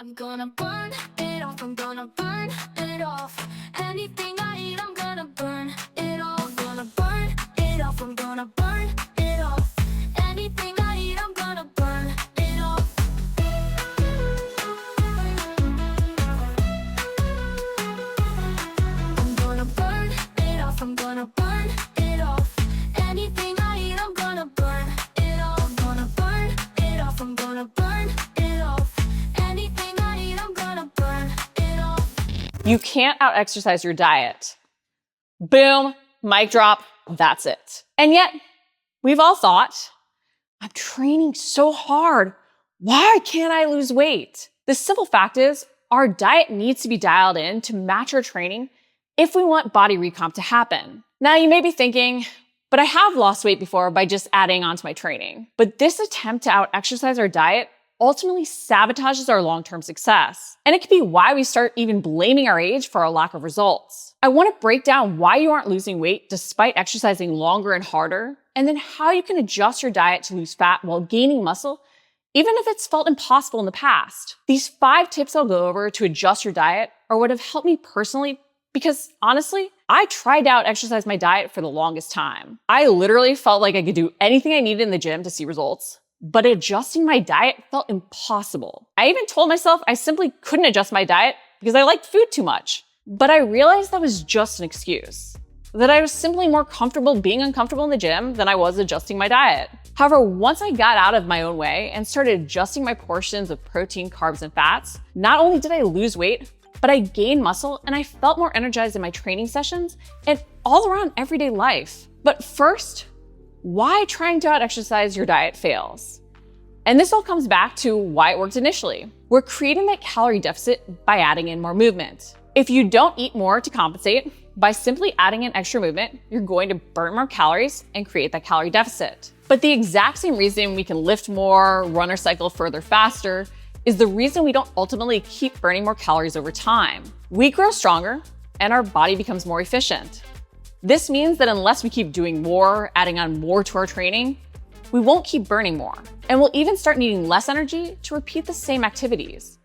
I'm gonna burn it off, I'm gonna burn it off. Anything I eat, I'm gonna burn it off. I'm gonna burn it off, I'm gonna burn it off. Anything I eat, I'm gonna burn it off. I'm gonna burn it off, I'm gonna burn it off. Anything I eat, I'm gonna burn it off. I'm gonna burn it off, I'm gonna burn it off. Anything I eat, I'm gonna burn it off. You can't out-exercise your diet. Boom, mic drop, that's it. And yet, we've all thought, I'm training so hard. Why can't I lose weight? The simple fact is, our diet needs to be dialed in to match our training if we want body recomp to happen. Now, you may be thinking, but I have lost weight before by just adding on to my training. But this attempt to out-exercise our diet ultimately sabotages our long-term success. And it can be why we start even blaming our age for our lack of results. I want to break down why you aren't losing weight despite exercising longer and harder, and then how you can adjust your diet to lose fat while gaining muscle, even if it's felt impossible in the past. These 5 tips I'll go over to adjust your diet are what have helped me personally, because honestly, I tried to out-exercise my diet for the longest time. I literally felt like I could do anything I needed in the gym to see results, but adjusting my diet felt impossible. I even told myself I simply couldn't adjust my diet because I liked food too much. But I realized that was just an excuse, that I was simply more comfortable being uncomfortable in the gym than I was adjusting my diet. However, once I got out of my own way and started adjusting my portions of protein, carbs, and fats, not only did I lose weight, but I gained muscle and I felt more energized in my training sessions and all around everyday life. But first, why trying to out-exercise your diet fails? And this all comes back to why it worked initially. We're creating that calorie deficit by adding in more movement. If you don't eat more to compensate, by simply adding in extra movement, you're going to burn more calories and create that calorie deficit. But the exact same reason we can lift more, run or cycle further faster, is the reason we don't ultimately keep burning more calories over time. We grow stronger and our body becomes more efficient. This means that unless we keep doing more, adding on more to our training, we won't keep burning more. And we'll even start needing less energy to repeat the same activities.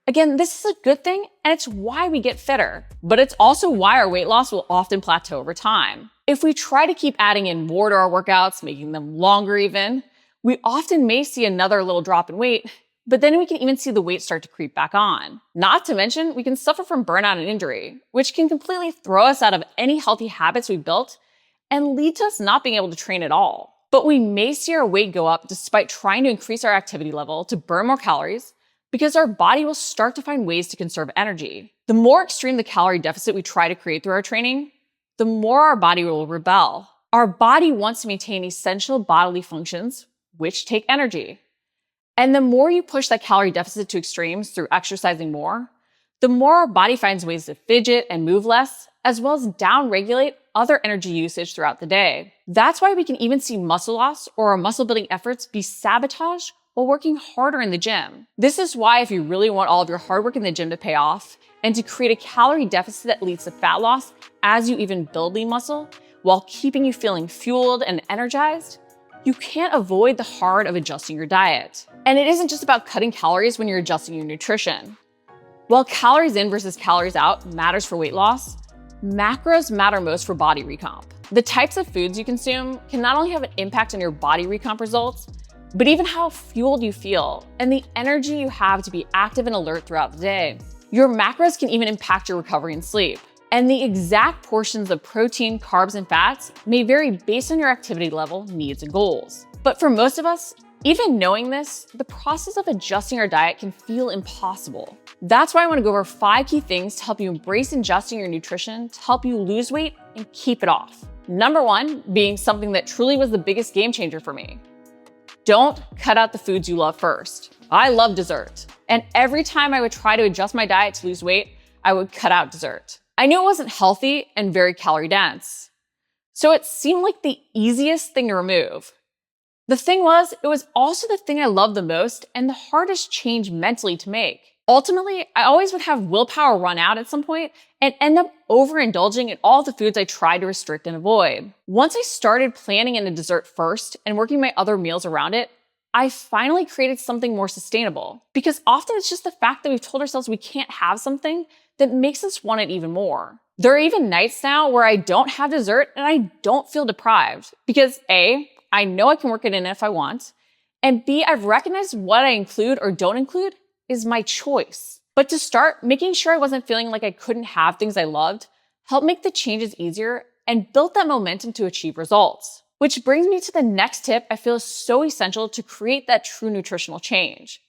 Again, this is a good thing, and it's why we get fitter. But it's also why our weight loss will often plateau over time. If we try to keep adding in more to our workouts, making them longer even, we often may see another little drop in weight, but then we can even see the weight start to creep back on. Not to mention, we can suffer from burnout and injury, which can completely throw us out of any healthy habits we built and lead to us not being able to train at all. But we may see our weight go up despite trying to increase our activity level to burn more calories, because our body will start to find ways to conserve energy. The more extreme the calorie deficit we try to create through our training, the more our body will rebel. Our body wants to maintain essential bodily functions, which take energy. And the more you push that calorie deficit to extremes through exercising more, the more our body finds ways to fidget and move less, as well as downregulate other energy usage throughout the day. That's why we can even see muscle loss or our muscle building efforts be sabotaged while working harder in the gym. This is why if you really want all of your hard work in the gym to pay off and to create a calorie deficit that leads to fat loss as you even build lean muscle while keeping you feeling fueled and energized, you can't avoid the hard of adjusting your diet. And it isn't just about cutting calories when you're adjusting your nutrition. While calories in versus calories out matters for weight loss, macros matter most for body recomp. The types of foods you consume can not only have an impact on your body recomp results, but even how fueled you feel and the energy you have to be active and alert throughout the day. Your macros can even impact your recovery and sleep. And the exact portions of protein, carbs, and fats may vary based on your activity level, needs, and goals. But for most of us, even knowing this, the process of adjusting our diet can feel impossible. That's why I want to go over 5 key things to help you embrace adjusting your nutrition to help you lose weight and keep it off. Number 1 being something that truly was the biggest game changer for me. Don't cut out the foods you love first. I love dessert. And every time I would try to adjust my diet to lose weight, I would cut out dessert. I knew it wasn't healthy and very calorie dense. So it seemed like the easiest thing to remove. The thing was, it was also the thing I loved the most and the hardest change mentally to make. Ultimately, I always would have willpower run out at some point and end up overindulging in all the foods I tried to restrict and avoid. Once I started planning in a dessert first and working my other meals around it, I finally created something more sustainable. Because often it's just the fact that we've told ourselves we can't have something that makes us want it even more. There are even nights now where I don't have dessert and I don't feel deprived. Because A, I know I can work it in if I want, and B, I've recognized what I include or don't include is my choice. But to start, making sure I wasn't feeling like I couldn't have things I loved helped make the changes easier and built that momentum to achieve results. Which brings me to the next tip I feel is so essential to create that true nutritional change.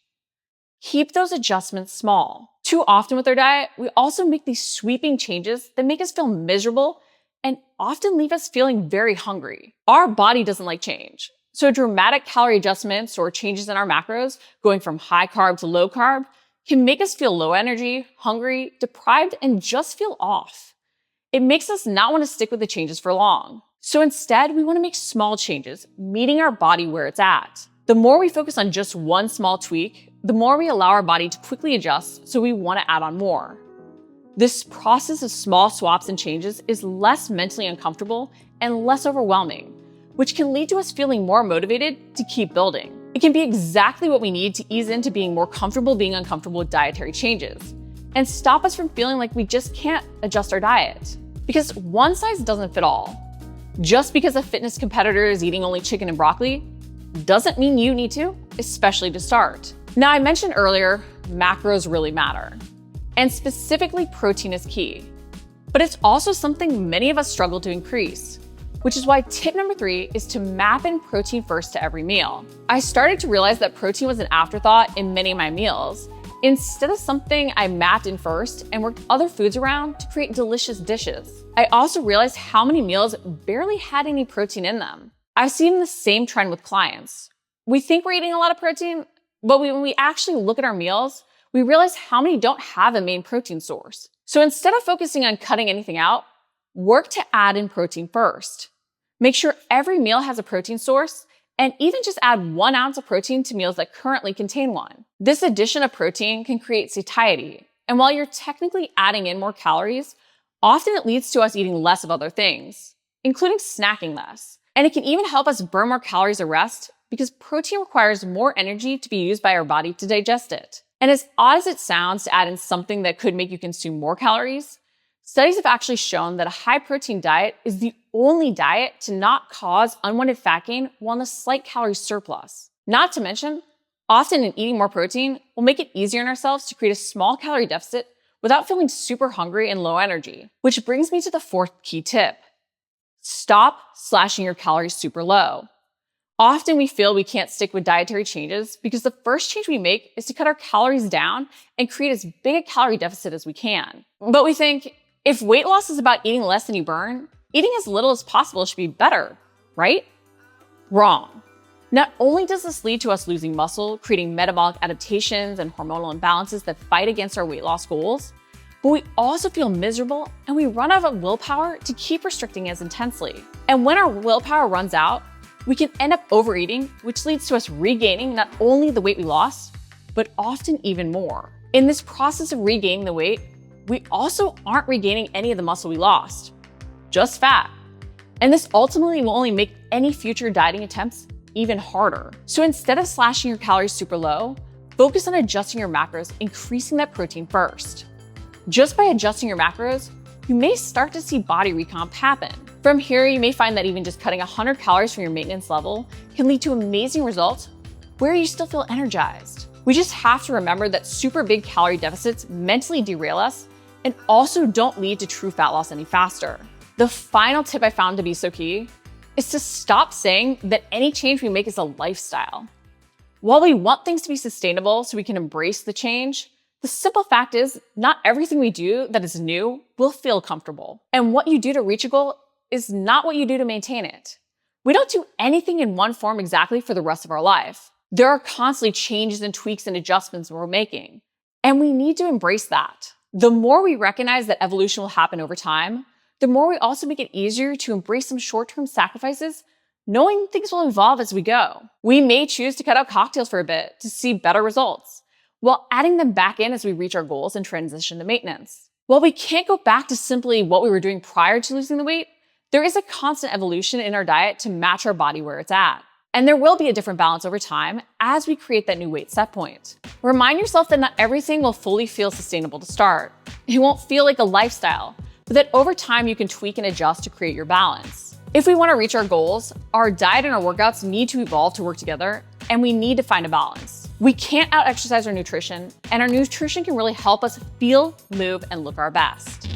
Keep those adjustments small. Too often with our diet, we also make these sweeping changes that make us feel miserable and often leave us feeling very hungry. Our body doesn't like change. So dramatic calorie adjustments or changes in our macros, going from high carb to low carb, can make us feel low energy, hungry, deprived, and just feel off. It makes us not want to stick with the changes for long. So instead, we want to make small changes, meeting our body where it's at. The more we focus on just one small tweak, the more we allow our body to quickly adjust, so we want to add on more. This process of small swaps and changes is less mentally uncomfortable and less overwhelming, which can lead to us feeling more motivated to keep building. It can be exactly what we need to ease into being more comfortable being uncomfortable with dietary changes and stop us from feeling like we just can't adjust our diet. Because one size doesn't fit all. Just because a fitness competitor is eating only chicken and broccoli doesn't mean you need to, especially to start. Now, I mentioned earlier, macros really matter. And specifically, protein is key. But it's also something many of us struggle to increase, which is why tip number 3 is to map in protein first to every meal. I started to realize that protein was an afterthought in many of my meals, instead of something I mapped in first and worked other foods around to create delicious dishes. I also realized how many meals barely had any protein in them. I've seen the same trend with clients. We think we're eating a lot of protein, but when we actually look at our meals, we realize how many don't have a main protein source. So instead of focusing on cutting anything out, work to add in protein first. Make sure every meal has a protein source, and even just add 1 ounce of protein to meals that currently contain one. This addition of protein can create satiety, and while you're technically adding in more calories, often it leads to us eating less of other things, including snacking less. And it can even help us burn more calories at rest because protein requires more energy to be used by our body to digest it. And as odd as it sounds to add in something that could make you consume more calories, studies have actually shown that a high protein diet is the only diet to not cause unwanted fat gain while in a slight calorie surplus. Not to mention, often in eating more protein, we'll make it easier on ourselves to create a small calorie deficit without feeling super hungry and low energy. Which brings me to the 4th key tip. Stop slashing your calories super low. Often we feel we can't stick with dietary changes because the first change we make is to cut our calories down and create as big a calorie deficit as we can. But we think, if weight loss is about eating less than you burn, eating as little as possible should be better, right? Wrong. Not only does this lead to us losing muscle, creating metabolic adaptations and hormonal imbalances that fight against our weight loss goals, but we also feel miserable and we run out of willpower to keep restricting as intensely. And when our willpower runs out, we can end up overeating, which leads to us regaining not only the weight we lost, but often even more. In this process of regaining the weight, we also aren't regaining any of the muscle we lost, just fat. And this ultimately will only make any future dieting attempts even harder. So instead of slashing your calories super low, focus on adjusting your macros, increasing that protein first. Just by adjusting your macros, you may start to see body recomp happen. From here, you may find that even just cutting 100 calories from your maintenance level can lead to amazing results where you still feel energized. We just have to remember that super big calorie deficits mentally derail us and also don't lead to true fat loss any faster. The final tip I found to be so key is to stop saying that any change we make is a lifestyle. While we want things to be sustainable so we can embrace the change, the simple fact is not everything we do that is new will feel comfortable. And what you do to reach a goal is not what you do to maintain it. We don't do anything in one form exactly for the rest of our life. There are constantly changes and tweaks and adjustments we're making, and we need to embrace that. The more we recognize that evolution will happen over time, the more we also make it easier to embrace some short-term sacrifices, knowing things will evolve as we go. We may choose to cut out cocktails for a bit to see better results, while adding them back in as we reach our goals and transition to maintenance. While we can't go back to simply what we were doing prior to losing the weight, there is a constant evolution in our diet to match our body where it's at. And there will be a different balance over time as we create that new weight set point. Remind yourself that not everything will fully feel sustainable to start. It won't feel like a lifestyle, but that over time you can tweak and adjust to create your balance. If we want to reach our goals, our diet and our workouts need to evolve to work together, and we need to find a balance. We can't out-exercise our nutrition, and our nutrition can really help us feel, move, and look our best.